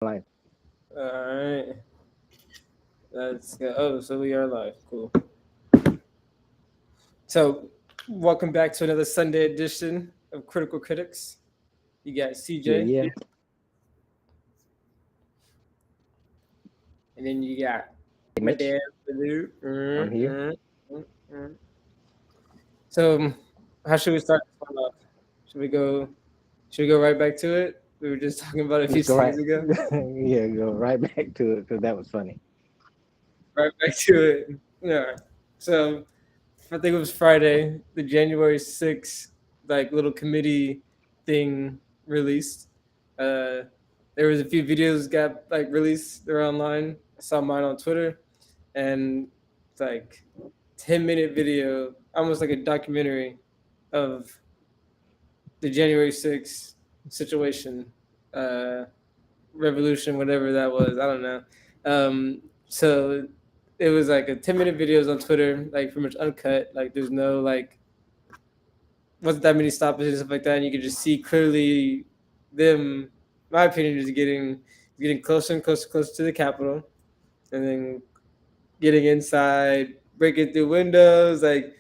Life. All right. That's good. Oh, so we are live. Cool. So, welcome back to another Sunday edition of Critical Critics. You got Yeah, CJ, yeah. and then you got Hey, Mitch, Madame Blue. I'm here. Mm. So, how should we start this one off? Should we go? Should we go right back to it? We were just talking about it a few Let's go right. seconds ago. Yeah, go right back to it because that was funny. Right back to it. Yeah. So, I think it was Friday, the January 6th, like little committee thing released. Uh, there was a few videos got like released. They're online. I saw mine on Twitter, and it's like 10-minute video, almost like a documentary of the January 6th situation, uh, revolution, whatever that was. I don't know. So it was like a 10-minute videos on Twitter, like pretty much uncut. Like there's no like wasn't that many stoppages and stuff like that, and you could just see clearly them. My opinion is getting closer and closer, closer to the Capitol, and then getting inside, breaking through windows, like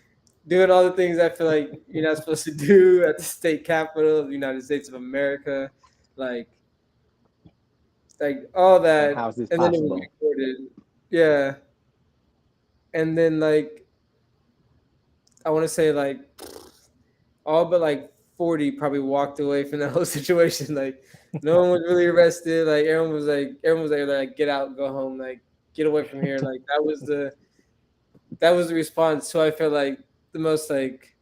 doing all the things I feel like you're not supposed to do at the state capitol of the United States of America, like all Like, that, how's this and then it was possible? recorded. Yeah, and then like I want to say like all but like 40 probably walked away from that whole situation. Like no one was really arrested. Like everyone was like get out, go home, like get away from here. Like that was the response. So I felt like the most like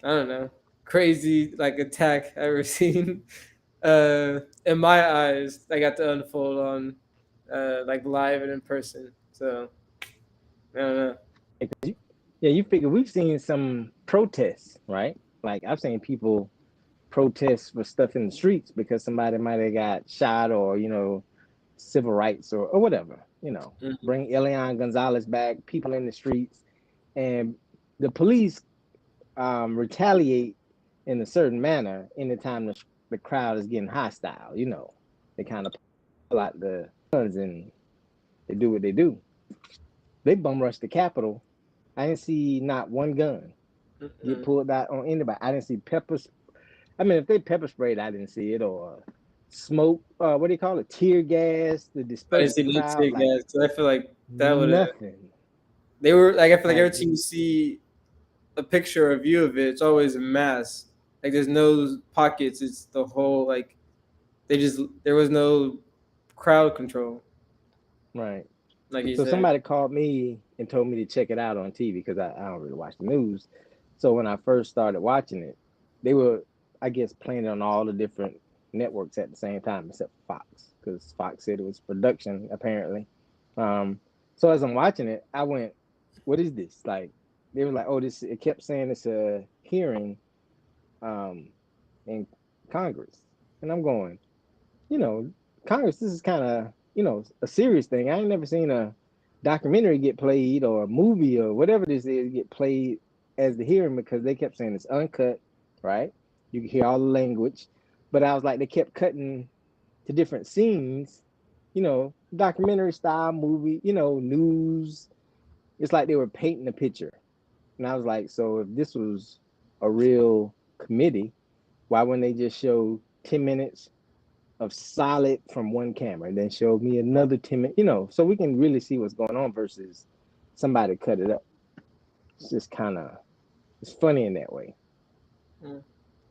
I don't know crazy like attack I ever seen. In my eyes, I got to unfold on like live and in person. So I don't know. Yeah, 'cause yeah, you figure we've seen some protests, right? Like I've seen people protest for stuff in the streets because somebody might have got shot or civil rights or whatever. Mhm. Bring Elian Gonzalez back. People in the streets and the police retaliate in a certain manner anytime the crowd is getting hostile. They kind of pull out the guns and they do what they do. They bum rush the Capitol. I didn't see not one gun get Mm-mm. pulled out on anybody. I didn't see peppers. I mean, if they pepper sprayed, I didn't see it or smoke. What do you call it? Tear gas to I didn't disperse see the no crowd. tear Like gas. So I feel like that would have. nothing. They were like I feel like Like every time you see a picture or a view of it, it's always a mass. Like there's no pockets. It's the whole like there was no crowd control, right. like you So said. somebody called me and told me to check it out on TV because I don't really watch the news. So when I first started watching it, they were, I guess, playing it on all the different networks at the same time except Fox because Fox said it was production apparently. Um, so as I'm watching it, I went, "What is this?" Like they were like, "Oh, this." It kept saying it's a hearing um, in Congress, and I'm going, you know, Congress. This is kind of a serious thing. I ain't never seen a documentary get played or a movie or whatever this is get played as the hearing because they kept saying it's uncut, right? You can hear all the language, but I was like, they kept cutting to different scenes, documentary style movie, news. It's like they were painting a picture, and I was like, so if this was a real committee, why wouldn't they just show 10 minutes of solid from one camera and then show me another 10 minutes, so we can really see what's going on versus somebody cut it up. It's just kind of, it's funny in that way. Mm.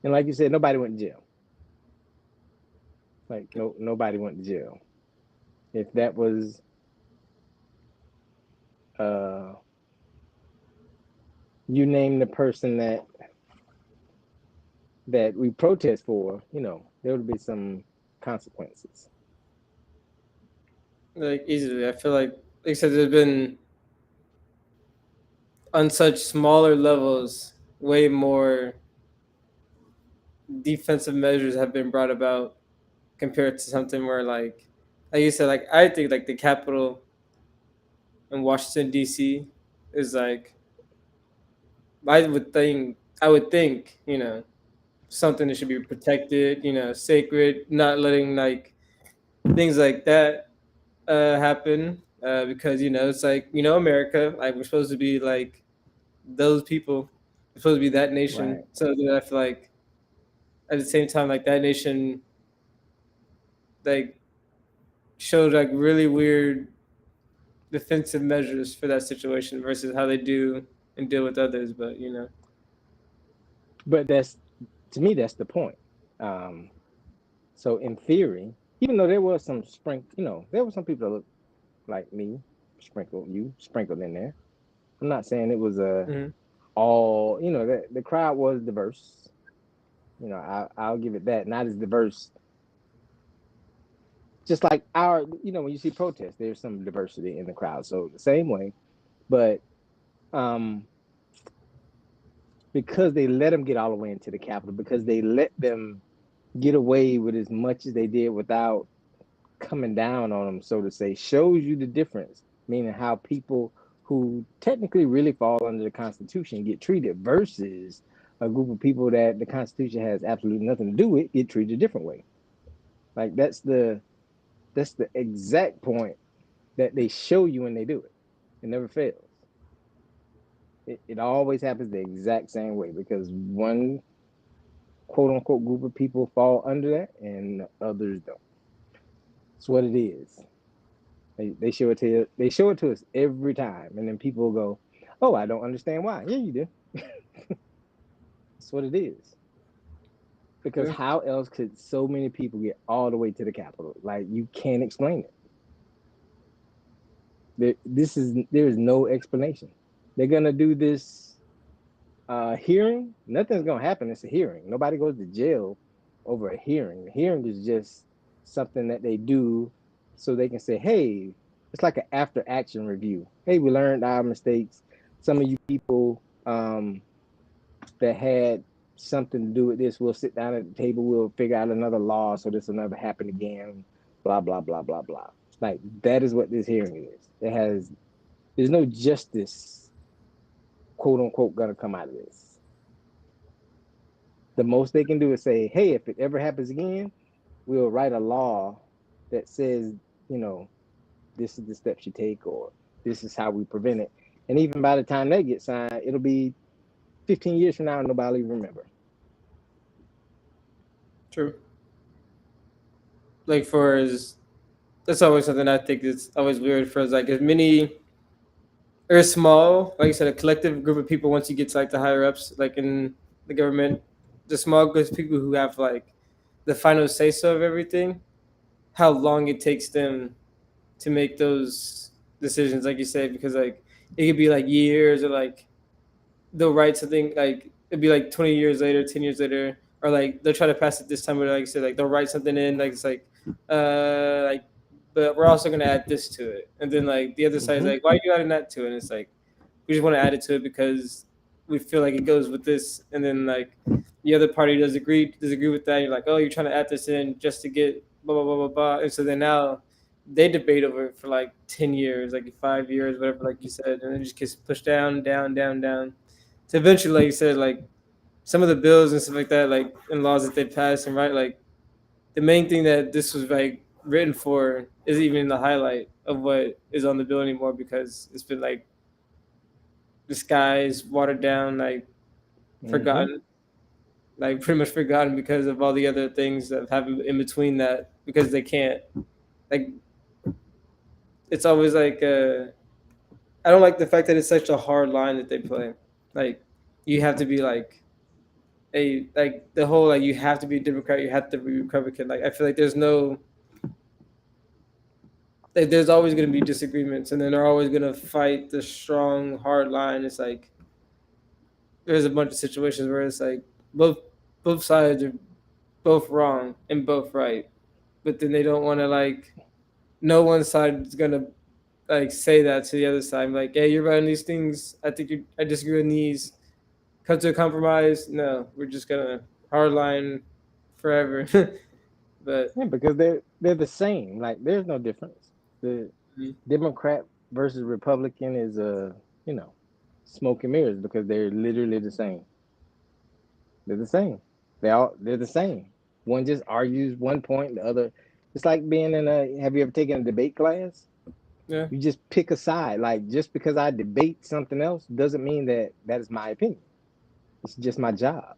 And like you said, nobody went to jail. Like nobody went to jail. If that was, uh, you name the person that we protest for, there would be some consequences. Like easily, I feel like I said, there's been on such smaller levels way more defensive measures have been brought about compared to something where like you said, like I think like the Capitol in Washington D.C. is like I would think something that should be protected, sacred, not letting like things like that happen because it's like America, like we're supposed to be like those people, we're supposed to be that nation. Right. So then I feel like at the same time, like that nation like showed like really weird defensive measures for that situation versus how they do and deal with others. But But that's, to me, that's the point. Um, so in theory, even though there was some there were some people that look like me, sprinkled in there. I'm not saying it was a mm-hmm. all. The crowd was diverse. I'll give it that. Not as diverse, just like when you see protests, there's some diversity in the crowd. So the same way, but um, because they let them get all the way into the Capitol, because they let them get away with as much as they did without coming down on them, so to say, shows you the difference. Meaning how people who technically really fall under the Constitution get treated versus a group of people that the Constitution has absolutely nothing to do with get treated a different way. Like that's the exact point that they show you when they do it. It never fails. It always happens the exact same way because one quote unquote group of people fall under that and others don't. It's what it is. They show it to you, they show it to us every time, and then people go, "Oh, I don't understand why." Yeah, you do. That's what it is. Because Yeah, how else could so many people get all the way to the Capitol? Like you can't explain it. There is no explanation. They're gonna do this hearing. Nothing's gonna happen. It's a hearing. Nobody goes to jail over a hearing. The hearing is just something that they do so they can say, "Hey," it's like an after action review. Hey, we learned our mistakes. Some of you people that had something to do with this, we'll sit down at the table. We'll figure out another law so this will never happen again. Blah blah blah blah blah. Like that is what this hearing is. There's no justice, quote unquote, gonna come out of this. The most they can do is say, hey, if it ever happens again, we'll write a law that says, you know, this is the steps you take, or this is how we prevent it. And even by the time they get signed, it'll be 15 years from now, and nobody will even remember. true. Like for as that's always something I think is always weird for us. Like as many or small, like you said, a collective group of people. Once you get to like the higher ups, like in the government, the small groups of people who have like the final say so of everything. How long it takes them to make those decisions, like you say, because like it could be like years or like they'll write something like it'd be like 20 years later, 10 years later, or like they'll try to pass it this time, but like I said, like they'll write something in, like it's like, but we're also gonna add this to it, and then like the other side is Mm-hmm. like, why are you adding that to it? And it's like we just want to add it to it because we feel like it goes with this, and then like the other party disagree with that. And you're like, oh, you're trying to add this in just to get blah blah blah blah blah, and so then now they debate over it for like 10 years, like 5 years, whatever, like you said, and it just gets pushed down, down, down, down. So eventually, like you said, like some of the bills and stuff like that, like and laws that they pass and right, like the main thing that this was like written for isn't even the highlight of what is on the bill anymore because it's been like disguised, watered down, like Mm-hmm. forgotten, like pretty much forgotten because of all the other things that have happened in between that because they can't like it's always like I don't like the fact that it's such a hard line that they play. Like you have to be like a like the whole like you have to be a Democrat, you have to be Republican. Like I feel like there's no like, there's always going to be disagreements, and then they're always going to fight the strong hard line. It's like there's a bunch of situations where it's like both sides are both wrong and both right, but then they don't want to like no one side is going to like say that to the other side. Like, hey, you're right on these things. I disagree on these. Come to a compromise. No, we're just gonna hard line forever. but Yeah, because they're the same. Like there's no difference. The mm, Democrat versus Republican is you know, smoke and mirrors because they're literally the same. They're the same. They're the same. One just argues one point, the other It's like being in a. Have you ever taken a debate class? Yeah. You just pick a side. Like just because I debate something else doesn't mean that that is my opinion. It's just my job.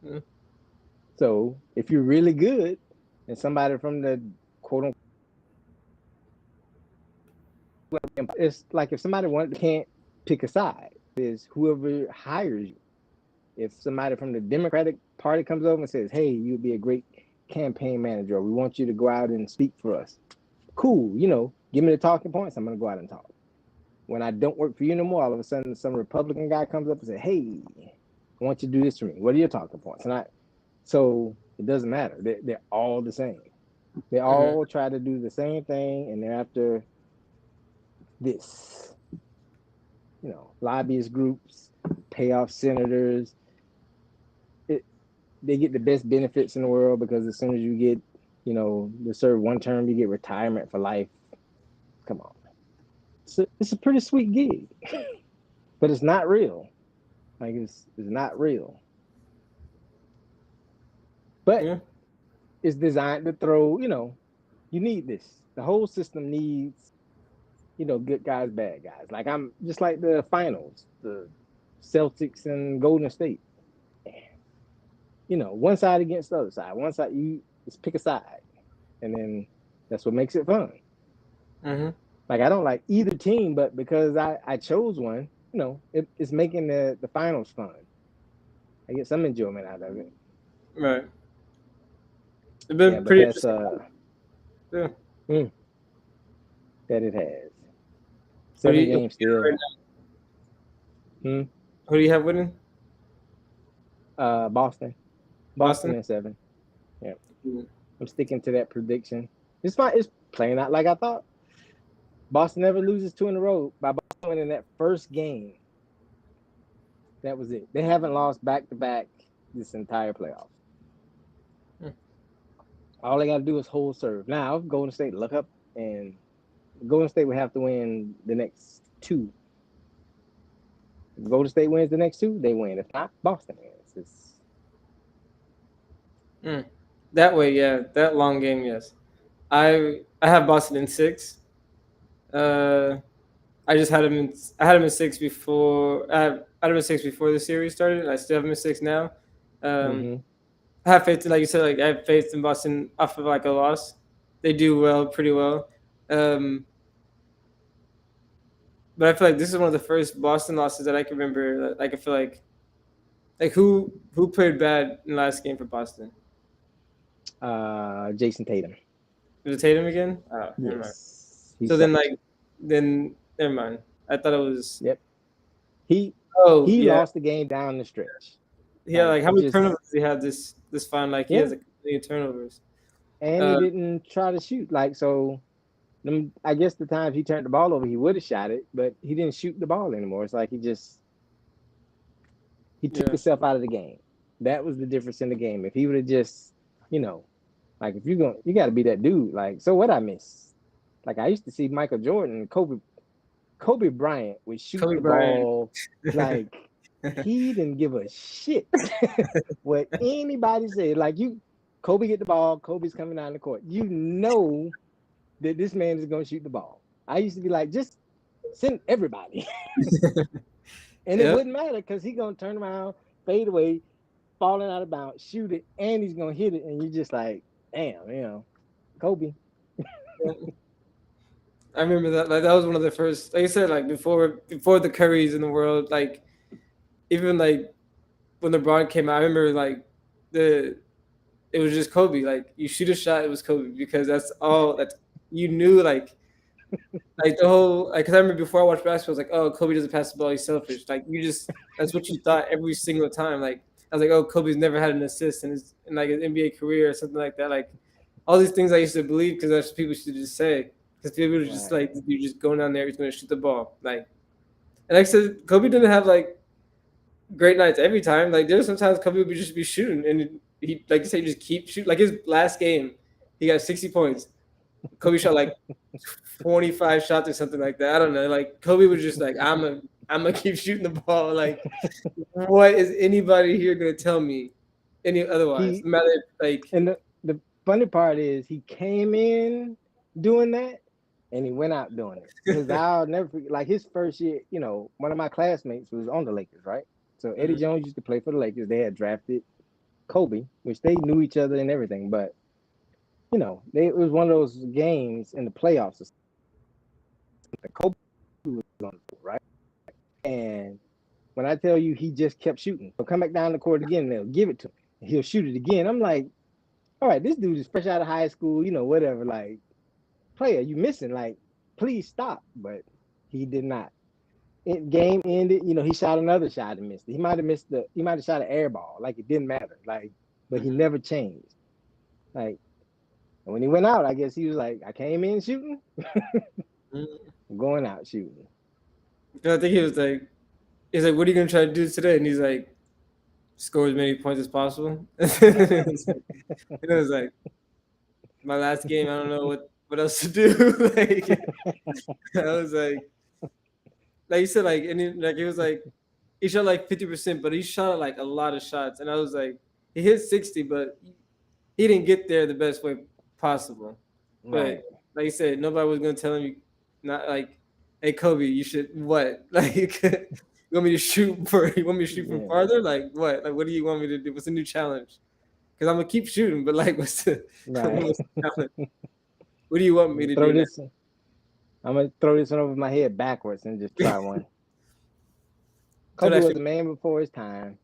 Mm-hmm. So if you're really good, and somebody from the quote unquote, it's like if somebody can't pick a side. Is whoever hires you. If somebody from the Democratic Party comes over and says, "Hey, you'd be a great campaign manager. Or we want you to go out and speak for us." Cool, give me the talking points. I'm gonna go out and talk. When I don't work for you no more, all of a sudden some Republican guy comes up and says, "Hey, I want you to do this for me. What are your talking points?" So it doesn't matter. They're all the same. They all try to do the same thing, and they're after this. Lobbyist groups, pay off senators. It, they get the best benefits in the world because as soon as you get, to serve one term, you get retirement for life. Come on, it's a pretty sweet gig, but it's not real. Like it's not real. But Yeah. it's designed to throw. You need this. The whole system needs, good guys, bad guys. Like I'm just like the finals, the Celtics and Golden State. One side against the other side. One side, you just pick a side, and then that's what makes it fun. Mm-hmm. Like I don't like either team, but because I chose one, it's making the finals fun. I get some enjoyment out of it. Right. It's Yeah, been but pretty that's interesting. Yeah. mm, that it has Who seven do you games got right still. now? Hmm. Who do you have winning? Boston, Boston Boston. in seven. Yeah, Mm. I'm sticking to that prediction. It's fine. It's playing out like I thought. Boston never loses two in a row. By Boston winning that first game, that was it. They haven't lost back to back this entire playoffs. Mm. All they got to do is hold serve. Now, Golden State look up, and Golden State would have to win the next two. If Golden State wins the next two, they win. If not, Boston wins. Mm. That way, yeah. That long game, yes. I have Boston in 6. Uh, I just had him in. I had him in 6 before. I had him in 6 before the series started. I still have him in 6 now. Um, Mm-hmm. I have faith in, like you said, like I have faith in Boston off of like a loss. They do well, pretty well. Um, but I feel like this is one of the first Boston losses that I can remember. Like I feel like who played bad in the last game for Boston? Jason Tatum. Was it Tatum again? Oh, never mind. Yes, he So then sucked. like then never mind. I thought it was. Yep. He Oh he yeah, lost the game down the stretch. yeah. Like Like how he many just turnovers did he have this fine? Like he yeah, has like a million turnovers. and he Uh, didn't try to shoot. Like so, I guess the times he turned the ball over, he would have shot it, but he didn't shoot the ball anymore. It's like he took yeah. himself out of the game. That was the difference in the game. If he would have just, you know, like if you're going, you got to be that dude. Like so, what I miss? Like I used to see Michael Jordan, Kobe Bryant would shoot Kobe the Bryant. ball like he didn't give a shit what anybody said. Like Kobe get the ball, Kobe's coming down the court. You know that this man is going to shoot the ball. I used to be like, just send everybody, and it Yep. wouldn't matter because he's going to turn around, fade away, falling out of bounds, shoot it, and he's going to hit it, and you're just like, damn, Kobe. I remember that. Like that was one of the first. Like I said, like before the Currys in the world. Like even like when LeBron came out, I remember like the it was just Kobe. Like you shoot a shot, it was Kobe because that's all that you knew. Like the whole like because I remember before I watched basketball, I was like, oh, Kobe doesn't pass the ball, he's selfish. Like you just that's what you thought every single time. Like I was like, oh, Kobe's never had an assist in like his NBA career or something like that. Like all these things I used to believe because that's what people used to just say. Because people were just Right. like, you're just going down there, he's going to shoot the ball. Like, and like I said, Kobe didn't have like great nights every time. Like there's sometimes Kobe would just be shooting, and he like you say, just keep shooting. Like his last game, he got 60 points. Kobe shot like 25 shots or something like that. I don't know. Like Kobe was just like, I'm gonna keep shooting the ball. Like, what is anybody here gonna tell me any otherwise? He No matter like and the funny part is he came in doing that and he went out doing it. Because I'll never forget, like his first year, one of my classmates was on the Lakers, right? So Eddie Mm-hmm. Jones used to play for the Lakers. They had drafted Kobe, which they knew each other and everything. But, it was one of those games in the playoffs. Kobe was on the court, right? And when I tell you he just kept shooting, he'll come back down the court again and they'll give it to him. He'll shoot it again. I'm like, all right, this dude is fresh out of high school, whatever. Like, player, you missing. Like, please stop. But he did not. Game ended, he shot another shot and missed it. He might have shot an air ball. Like, it didn't matter. Like, but he Mm-hmm. never changed. Like, and when he went out, I guess he was like, I came in shooting, Mm-hmm. I'm going out shooting. I think he's like, what are you gonna try to do today? And he's like, score as many points as possible. It was like my last game. I don't know what else to do. Like I was like you said, like and like it was like he shot like 50%, but he shot like a lot of shots, and I was like, he hit 60, but he didn't get there the best way possible. But Right. like you said, nobody was gonna tell him not like, hey Kobe, you should what like you want me to shoot for you want me to shoot from Yeah. farther? Like what? Like what do you want me to do? What's the new challenge? Because I'm gonna keep shooting, but like Right. what's the challenge? What do you want me to throw do now? this. I'm gonna throw this one over my head backwards and just try one. So Kobe I was a figured, man before his time.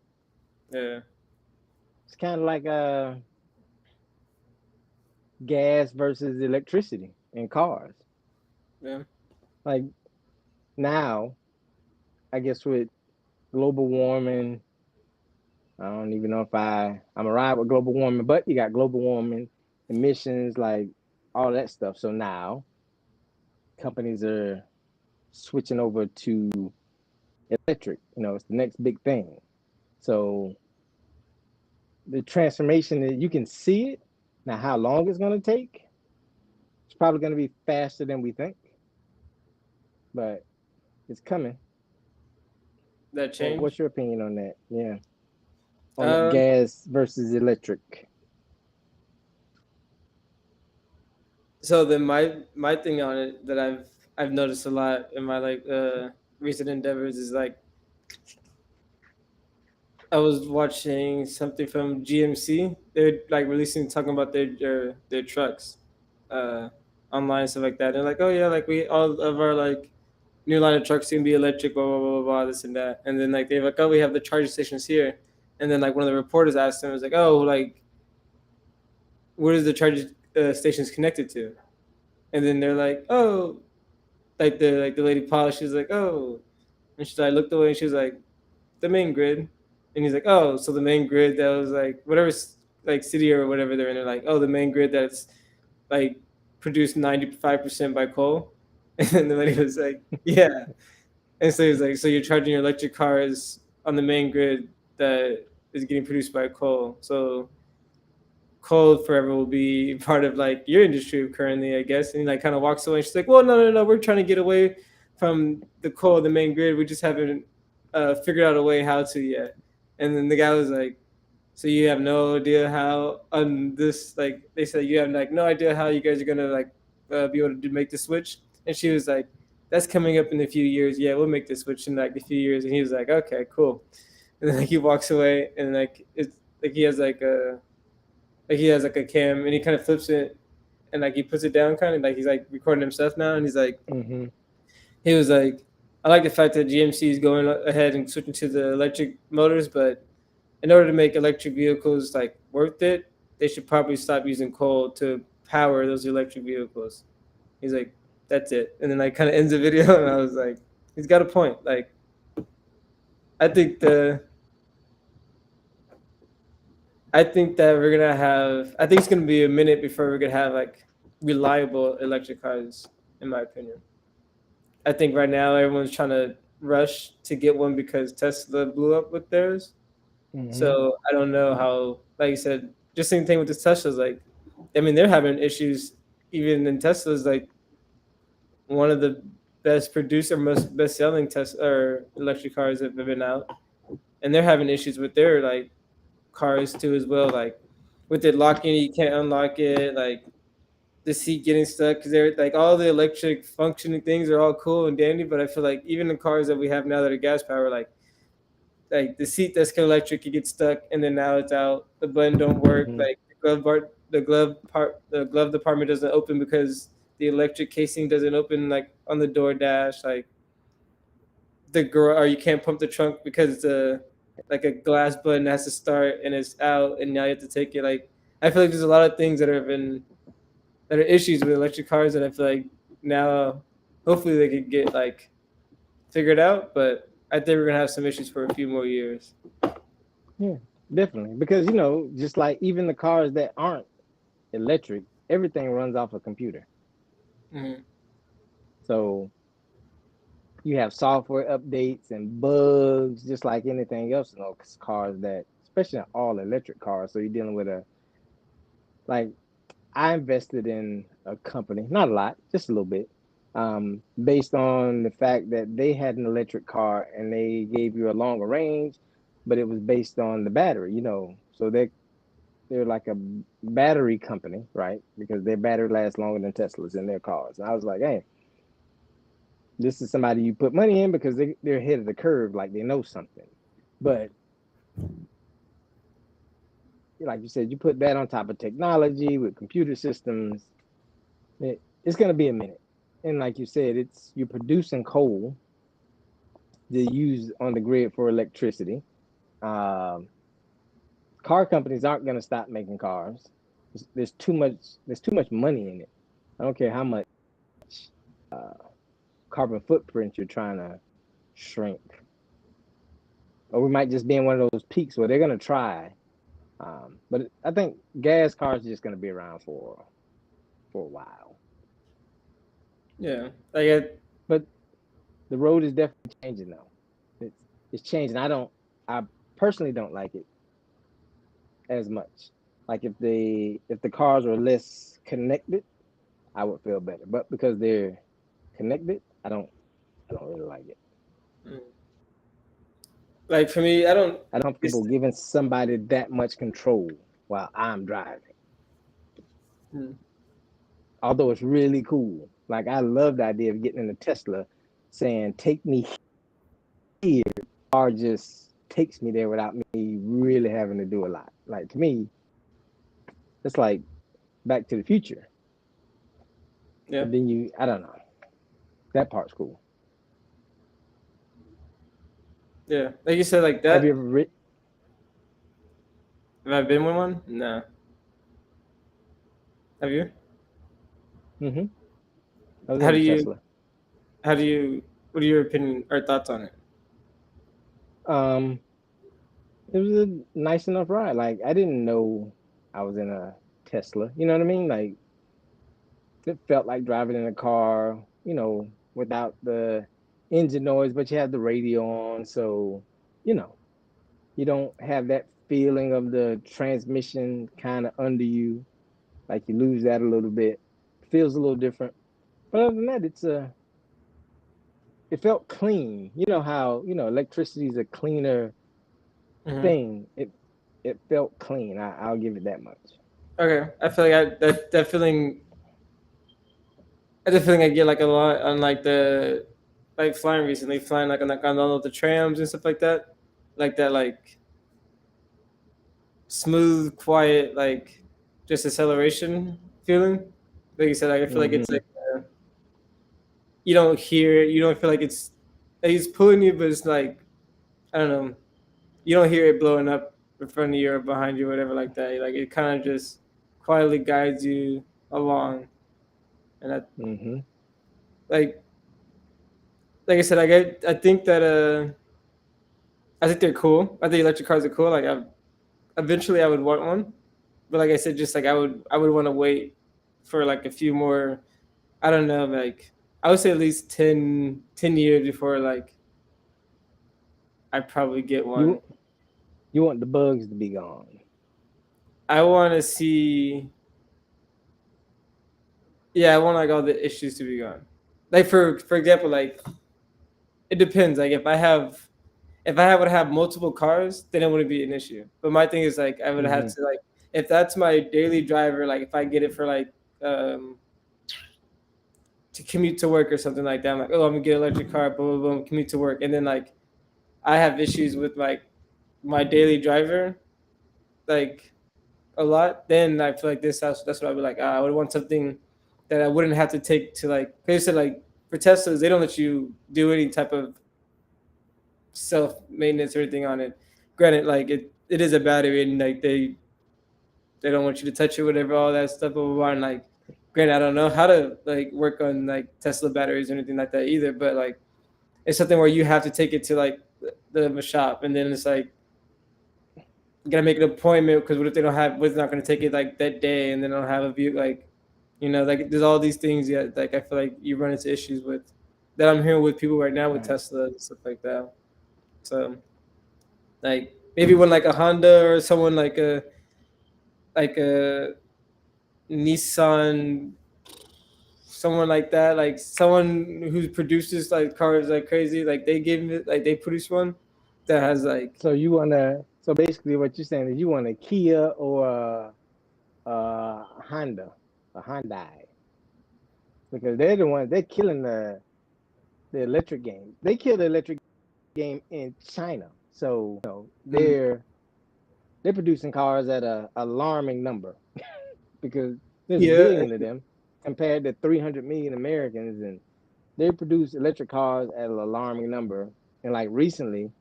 yeah, It's kind of like gas versus electricity in cars. yeah. Like now, I guess with global warming, I don't even know if I'm around with global warming, but you got global warming, emissions, like all that stuff. So now companies are switching over to electric. It's the next big thing. So the transformation, you can see it. Now, how long it's going to take? It's probably going to be faster than we think, but it's coming. That What's change. your opinion on that? Yeah, on that Um, gas versus electric. so then my thing on it that I've noticed a lot in my like recent endeavors is like I was watching something from GMC. They're like releasing talking about their trucks, uh, online and stuff like that. They're like, oh yeah, like we all of our like new line of trucks can be electric, blah blah blah blah blah, this and that. And then like they're like, oh, we have the charging stations here. And then like one of the reporters asked them, was like, oh, like where is the charging stations connected to? And then they're like, oh, like the lady polished. She's like, oh, and she like looked away and she was like, the main grid. And he's like, oh, so the main grid that was like whatever like city or whatever they're in. They're like, oh, the main grid that's like produced 95% by coal. And then the lady was like, yeah. And so he's like, so you're charging your electric cars on the main grid that is getting produced by coal. So coal forever will be part of like your industry currently, I guess. And he like kind of walks away. And she's like, well, no, we're trying to get away from the coal, the main grid. We just haven't figured out a way how to yet. And then the guy was like, so you have no idea how on this like they said you have like no idea how you guys are gonna like be able to make the switch. And she was like, that's coming up in a few years. Yeah, we'll make the switch in like a few years. And he was like, okay, cool. And then like he walks away and like it's like he has like a cam and he kind of flips it and like he puts it down kind of like he's like recording himself now and he's like Mm-hmm. he was like I like the fact that GMC is going ahead and switching to the electric motors, but in order to make electric vehicles like worth it, they should probably stop using coal to power those electric vehicles. He's like, that's it. And then like kind of ends the video and I was like, he's got a point. Like I think the I think that we're gonna have. I think it's gonna be a minute before we're gonna have like reliable electric cars. In my opinion, I think right now everyone's trying to rush to get one because Tesla blew up with theirs. Mm-hmm. So I don't know how. Like you said, just same thing with the Teslas. Like, I mean, they're having issues even in Tesla's. Like one of the best producer, most best selling Tesla or electric cars that have been out, and they're having issues with their like cars too as well. Like with it locking, you can't unlock it. Like the seat getting stuck because they're like all the electric functioning things are all cool and dandy. But I feel like even the cars that we have now that are gas powered, like the seat that's electric, you get stuck and then now it's out. The button don't work. Hmm. Like the glove department doesn't open because the electric casing doesn't open like on the door dash. Like the girl, or you can't pump the trunk because the like a glass button has to start and it's out, and now you have to take it. Like I feel like there's a lot of things that are issues with electric cars that I feel like now hopefully they could get like figured out, but I think we're gonna have some issues for a few more years. Yeah, definitely. Because just like even the cars that aren't electric, everything runs off a computer. Mm-hmm. So you have software updates and bugs, just like anything else in those cars that, especially in all electric cars. So you're dealing with like, I invested in a company, not a lot, just a little bit, based on the fact that they had an electric car and they gave you a longer range, but it was based on the battery. So they're like a battery company, right? Because their battery lasts longer than Teslas in their cars. And I was like, hey, this is somebody you put money in because they're ahead of the curve, like they know something. But like you said, you put that on top of technology with computer systems, it's going to be a minute. And like you said, you're producing coal to use on the grid for electricity. Um, Car companies aren't going to stop making cars. There's too much. There's too much money in it. I don't care how much uh, carbon footprint you're trying to shrink. Or we might just be in one of those peaks where they're going to try. But I think gas cars are just going to be around for a while. Yeah, But the road is definitely changing though. It's changing. I personally don't like it as much. Like if the cars were less connected, I would feel better. But because they're connected, I don't really like it. like for me, I don't. I don't It's, people giving somebody that much control while I'm driving. mm, Although it's really cool. Like I love the idea of getting in a Tesla saying, take me here, or just takes me there without me really having to do a lot. Like to me, it's like Back to the Future. yeah, But then I don't know. That part's cool. yeah. Like you said, like Have you that. ever written? Have I been with one? No. Have you? Mm-hmm. I was How in do a you? Tesla. How do you? What are your opinion or thoughts on it? Um, it was a nice enough ride. Like I didn't know I was in a Tesla. You know what I mean? Like it felt like driving in a car. Without the engine noise, but you have the radio on, so you know you don't have that feeling of the transmission kind of under you. Like you lose that a little bit. Feels a little different. But other than that, it felt clean. You know how electricity is a cleaner Hmm. thing. It felt clean. I'll give it that much. Okay, I feel like that feeling. That's a feeling I get like a lot on like the like flying recently, flying like on all of the trams and stuff like that, like that like smooth, quiet, like just acceleration feeling. Like you said, like I feel like it's Hmm. like you don't hear it, you don't feel like it's pulling you, but it's like I don't know, you don't hear it blowing up in front of you or behind you or whatever like that. Like it kind of just quietly guides you along, and I Hmm. like like I said, I think that I think they're cool. I think electric cars are cool. Like eventually I would want one, but like I said, just like I would want to wait for like a few more. I don't know, like I would say at least 10 years before like I probably get one. You you want the bugs to be gone. I want to see. Yeah, I want like all the issues to be gone. Like for example, like it depends. Like if I would have multiple cars, then it wouldn't be an issue. But my thing is like I would have Hmm. to like if that's my daily driver, like if I get it for like um, to commute to work or something like that, I'm like, oh, I'm gonna get an electric car, boom, boom, boom, commute to work, and then like I have issues with like my daily driver, like a lot. Then I feel like this house, that's what I would like. I would want something that I wouldn't have to take to like. Cause you said like for Teslas, they don't let you do any type of self maintenance or anything on it. Granted, like it is a battery, and like they don't want you to touch it, whatever, all that stuff, blah blah blah. And like, granted, I don't know how to like work on like Tesla batteries or anything like that either. But like, it's something where you have to take it to like the shop, and then it's like you gotta make an appointment because what if they don't have? What's not gonna take it like that day, and they don't have a view like, like there's all these things. Yeah, like I feel like you run into issues with that. I'm hearing with people right now with Right. Tesla and stuff like that. So like maybe when like a Honda or someone like a Nissan, someone like that, like someone who produces like cars like crazy, like they give me like they produce one that has like So you wanna so basically what you're saying is you want a Kia or Honda, a Hyundai, because they're the ones they're killing the electric game. They killed the electric game in China. So mm, they're producing cars at a alarming number because there's a yeah. billion of them compared to 300 million Americans, and they produce electric cars at an alarming number. And like recently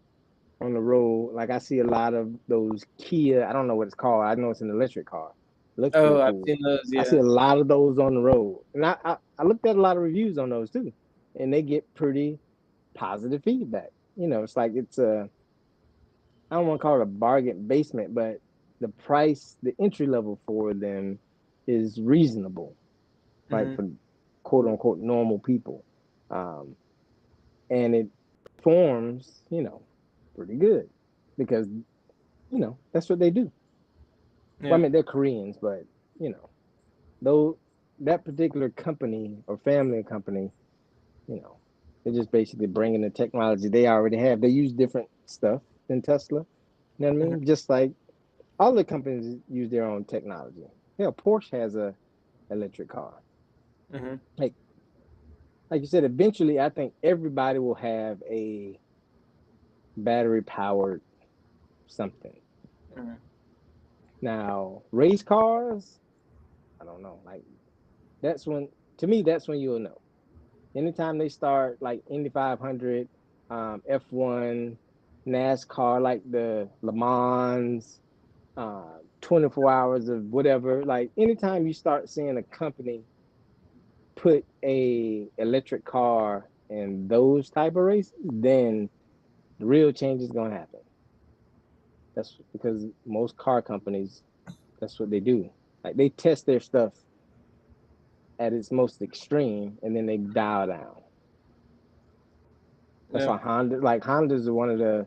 on the road, like I see a lot of those Kia. I don't know what it's called. I know it's an electric car. It looks Oh, pretty I've cool. seen those. I see Yeah. a lot of those on the road, and I looked at a lot of reviews on those too, and they get pretty positive feedback. It's like it's a I don't want to call it a bargain basement, but the price, the entry level for them is reasonable, like Mm-hmm. for quote unquote normal people. Um, and it performs, pretty good because, that's what they do. Well, Yeah. I mean, they're Koreans, but, you know, though that particular company or family company, you know, they're just basically bringing the technology they already have. They use different stuff than Tesla. You know what I Mm-hmm. mean? Just like all the companies use their own technology. Hell, Porsche has a electric car. Mm-hmm. Like like you said, eventually I think everybody will have a battery powered something. Mm-hmm. Now, race cars, I don't know. Like that's when to me that's when you'll know. Anytime they start like Indy 500, F1, NASCAR, like the Le Mans, 24 hours of whatever, like anytime you start seeing a company put a electric car in those type of races, then the real change is going to happen. That's because most car companies, that's what they do. Like they test their stuff at its most extreme and then they dial down. That's Yeah. why Honda's one of the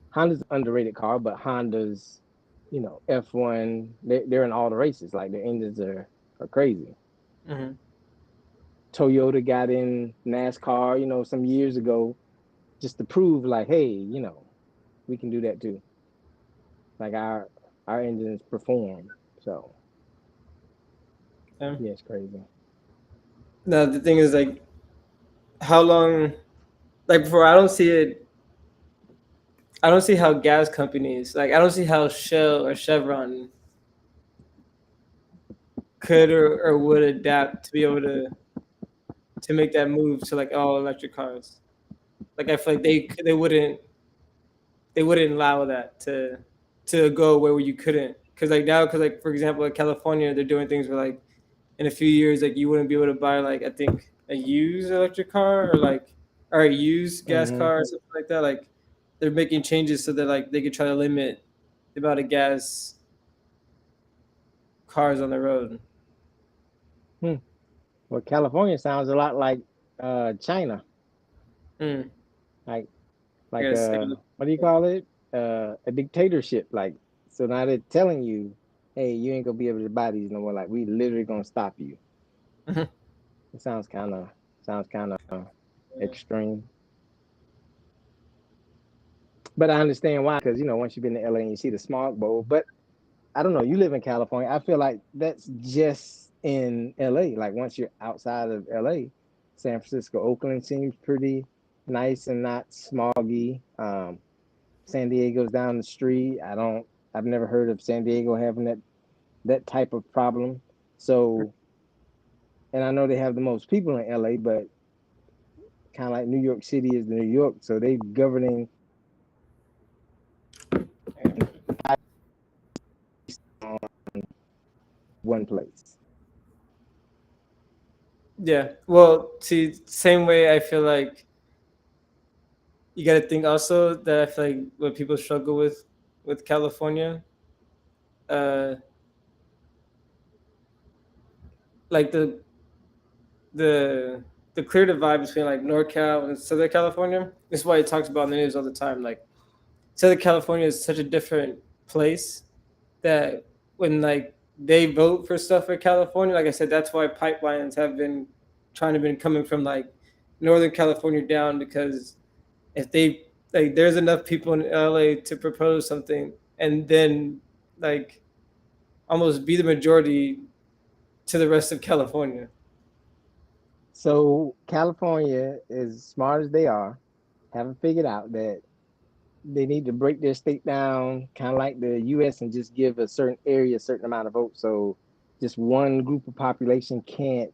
Honda's underrated car, but Honda's, F1, they're in all the races. Like their engines are crazy. Mm-hmm. Toyota got in NASCAR, some years ago just to prove like, hey, we can do that too. Like our engines perform. So Yeah. yeah, it's crazy. Now the thing is like how long like before I don't see it. I don't see how gas companies like I don't see how Shell or Chevron could or would adapt to be able to make that move to like all electric cars. Like I feel like they wouldn't allow that to go where you couldn't. Because like now, because like for example, like California, they're doing things where like in a few years, like you wouldn't be able to buy like I think a used electric car or a used gas Mm-hmm. car or something like that. Like they're making changes so that like they could try to limit the amount of gas cars on the road. Hmm. Well, California sounds a lot like China, Mm, like I like gotta say, what do you call it? A dictatorship. Like so now they're telling you, hey, you ain't gonna be able to buy these no more. Like we literally gonna stop you. It sounds kind of extreme, but I understand why because once you've been to LA and you see the smog bowl, but I don't know. You live in California. I feel like that's just in LA. Like once you're outside of LA, San Francisco, Oakland seems pretty nice and not smoggy. San Diego's down the street. I've never heard of San Diego having that type of problem. So, and I know they have the most people in LA, but kind of like New York City is New York, so they governing one place. Yeah. Well, see, same way I feel like you got to think also that I feel like what people struggle with California, uh, like the the clear divide between like NorCal and Southern California. This is why it talks about in the news all the time. Like Southern California is such a different place that when like they vote for stuff for California, like I said, that's why pipelines have been trying to been coming from like Northern California down because if they like there's enough people in LA to propose something and then like almost be the majority to the rest of California. So California, as smart as they are, haven't figured out that they need to break their state down, kind of like the U.S., and just give a certain area a certain amount of votes. So just one group of population can't,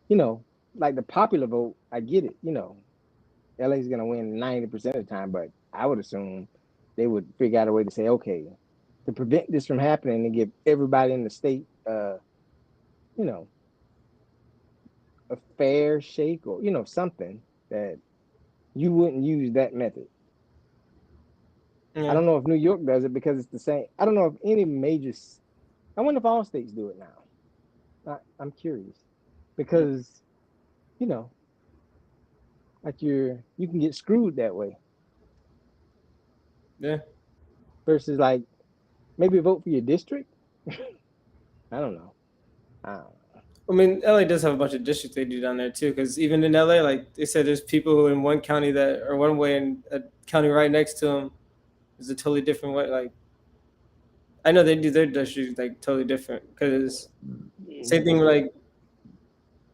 you know, like the popular vote. I get it, LA is going to win 90% of the time, but I would assume they would figure out a way to say, okay, to prevent this from happening and give everybody in the state, you know, a fair shake or, something that you wouldn't use that method. I Yeah. don't know if New York does it because it's the same. I don't know if any major. I wonder if all states do it now. I'm curious because you know, like you can get screwed that way Yeah. versus like maybe vote for your district. I don't know. I don't know. I mean, LA does have a bunch of districts they do down there too. Because even in LA, like they said, there's people in one county that are one way, and a county right next to them is a totally different way. Like I know they do their districts like totally different. Because same thing with like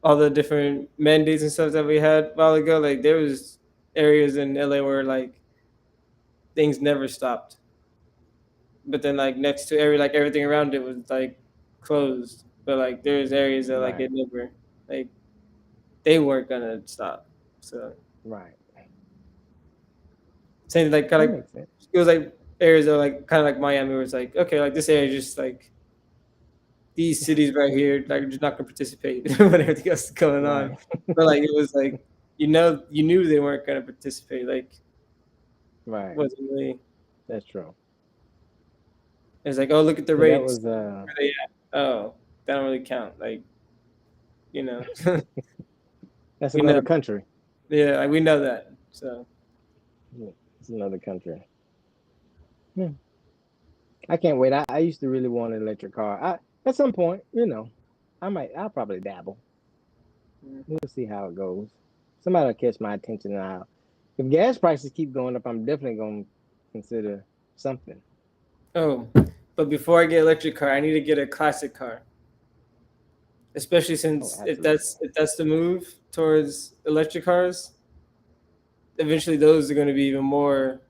all the different mandates and stuff that we had a while ago. Like there was areas in LA where like things never stopped, but then like next to everything around it was like closed. But like there's areas that like Right, it never like they weren't gonna stop. So right. same like kind That of like makes sense. it was like areas that like kind of like Miami where it's like okay like this area is just like these cities right here like are just not gonna participate when everything else is going on. Right, But like it was like you knew they weren't gonna participate. Like right. wasn't really. That's true. It's like oh look at the Yeah, that rates. was Where they at? Oh that don't really count. Like you know that's we know another country. yeah like, we know that. So Yeah, it's another country. Yeah. I can't wait. I used to really want an electric car. At some point, I'll probably dabble. mm. We'll see how it goes. Somebody will catch my attention now. If gas prices keep going up, I'm definitely gonna consider something. Oh, but before I get electric car, I need to get a classic car. Especially Oh, since absolutely. if that's the move towards electric cars, eventually those are going to be even more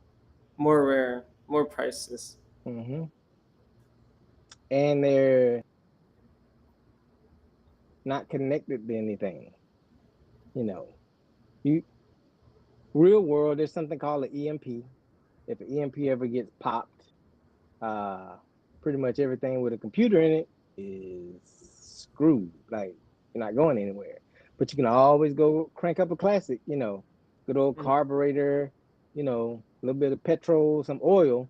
rare, more priceless. Hmm. And they're not connected to anything. You know, you real world. There's something called an EMP. If an EMP ever gets popped, uh, pretty much everything with a computer in it is screwed. Like you're not going anywhere. But you can always go crank up a classic. Good old Mm. carburetor. A little bit of petrol, some oil.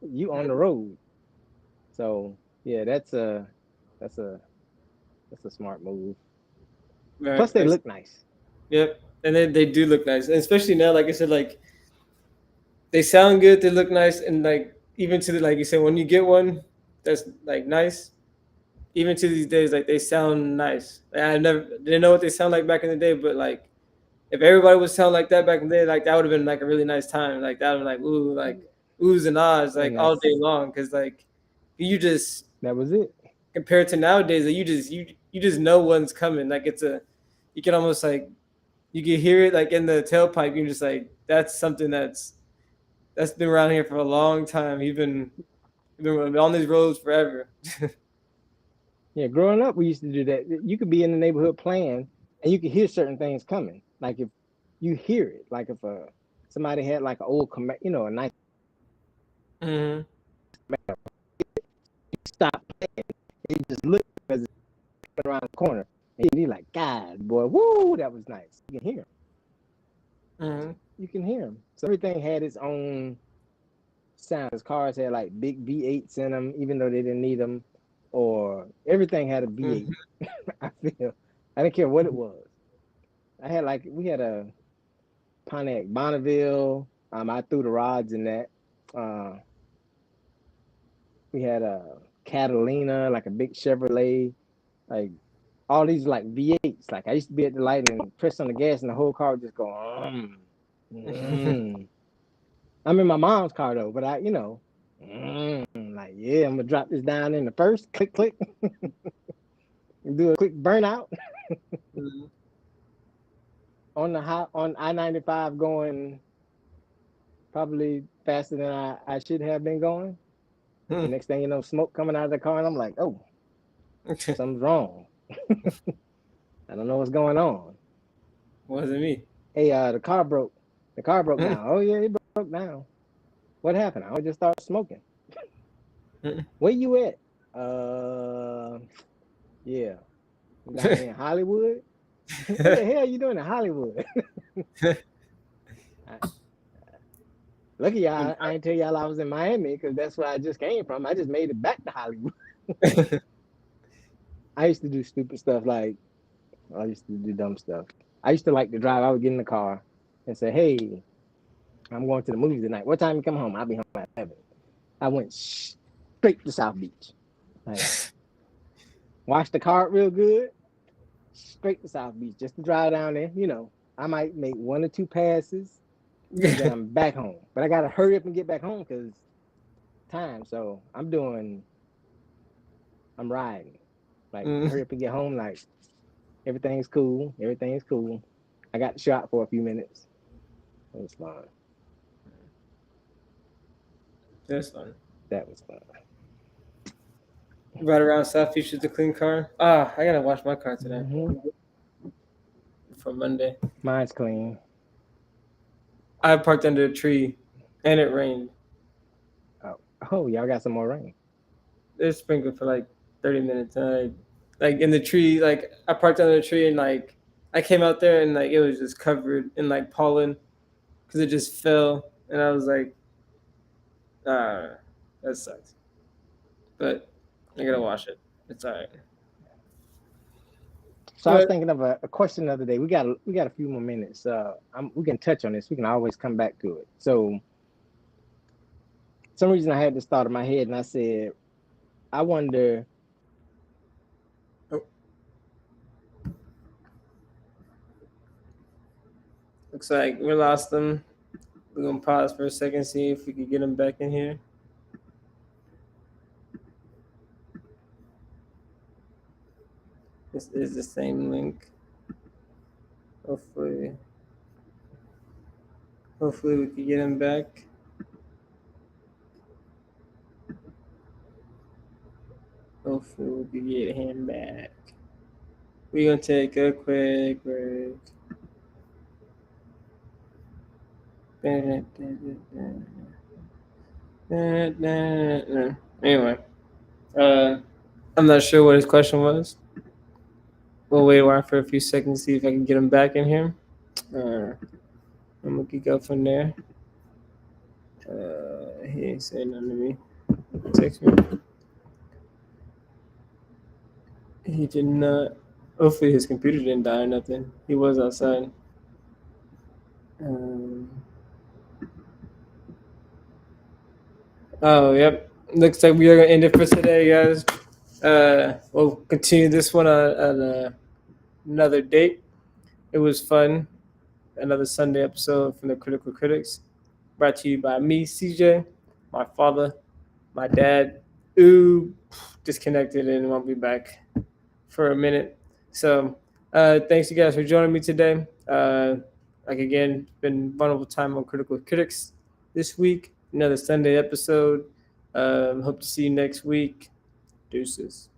You on the road. So yeah, that's a that's a smart move. Right. Plus, they Like, look nice. yep. And they do look nice, and especially now. Like I said, like they sound good, they look nice, and like even to the like you said, when you get one that's like nice, even to these days, like they sound nice. Like, I never didn't know what they sound like back in the day, but like if everybody would sound like that back in the day, like that would have been like a really nice time. Like that would have been like ooh, like oohs and ahs like And all day that's long. Cause like You just That was it. compared to nowadays, that you just know one's coming. Like you can almost like you can hear it like in the tailpipe. You're just like that's something that's been around here for a long time. You've been on these roads forever. Yeah, growing up, we used to do that. You could be in the neighborhood playing, and you could hear certain things coming. Like if you hear it, like if somebody had like an old, a nice Mm-hmm. stop playing, and you just look as it's coming around the corner, and you're like, God, boy, woo, that was nice. You can hear 'em. Mm-hmm. You can hear them. So everything had its own sound. His cars had like big V8s in them, even though they didn't need them, or everything had a V8. Mm-hmm. I feel I didn't care what it was. We had a Pontiac Bonneville. I threw the rods in that. Uh, we had a Catalina, like a big Chevrolet, like all these like V8s. Like I used to be at the light and press on the gas, and the whole car would just go. Mm. I'm in my mom's car though, but like yeah, I'm gonna drop this down in the first, click click, do a quick burnout Mm-hmm. on I-95 going probably faster than I should have been going. The next thing you know, smoke coming out of the car, and I'm like, oh, something's wrong. I don't know what's going on. Wasn't me. Hey, the car broke. The car broke down. Oh yeah, it broke down. What happened? I just started smoking. Where you at? Yeah, down here in Hollywood. What the hell are you doing in Hollywood? Lucky y'all, I ain't tell y'all I was in Miami because that's where I just came from. I just made it back to Hollywood. I used to do stupid stuff like I used to do dumb stuff. I used to like to drive. I would get in the car and say, "Hey, I'm going to the movies tonight. What time you come home? I'll be home at 7." I went straight to South Beach. Like, wash the car real good, straight to South Beach just to drive down there. I might make one or two passes, and then I'm back home. But I gotta hurry up and get back home because time. So I'm riding. Like, hurry up and get home. Like, everything's cool. Everything's cool. I got shot for a few minutes. It was fun. That's fun. That was fun. Right around South Beach with the clean car. I gotta wash my car today for Monday. Mine's clean. I parked under a tree, and it rained. Oh, y'all got some more rain. It sprinkled for like 30 minutes. Like in the tree, like I parked under a tree, and like I came out there, and like it was just covered in like pollen because it just fell, and I was like, that sucks. But I gotta wash it. It's alright. So I was thinking of a question the other day. We got a few more minutes. We can touch on this. We can always come back to it. So, some reason I had this thought in my head, and I said, I wonder. Oh, looks like we lost them. We're gonna pause for a second, see if we can get them back in here. This is the same link. Hopefully we can get him back. Hopefully we can get him back. We're gonna take a quick break. Anyway, I'm not sure what his question was. We'll wait around for a few seconds to see if I can get him back in here. I'm gonna go from there. He ain't saying nothing to me. Text me. He did not. Hopefully his computer didn't die or nothing. He was outside. Oh, yep. Looks like we are gonna end it for today, guys. We'll continue this one on another date. It was fun. Another Sunday episode from the Critical Critics, brought to you by me, CJ, my father, my dad, Ooh, disconnected and won't be back for a minute. So, thanks you guys for joining me today. Like again, been vulnerable time on Critical Critics this week. Another Sunday episode. Hope to see you next week. Deuces.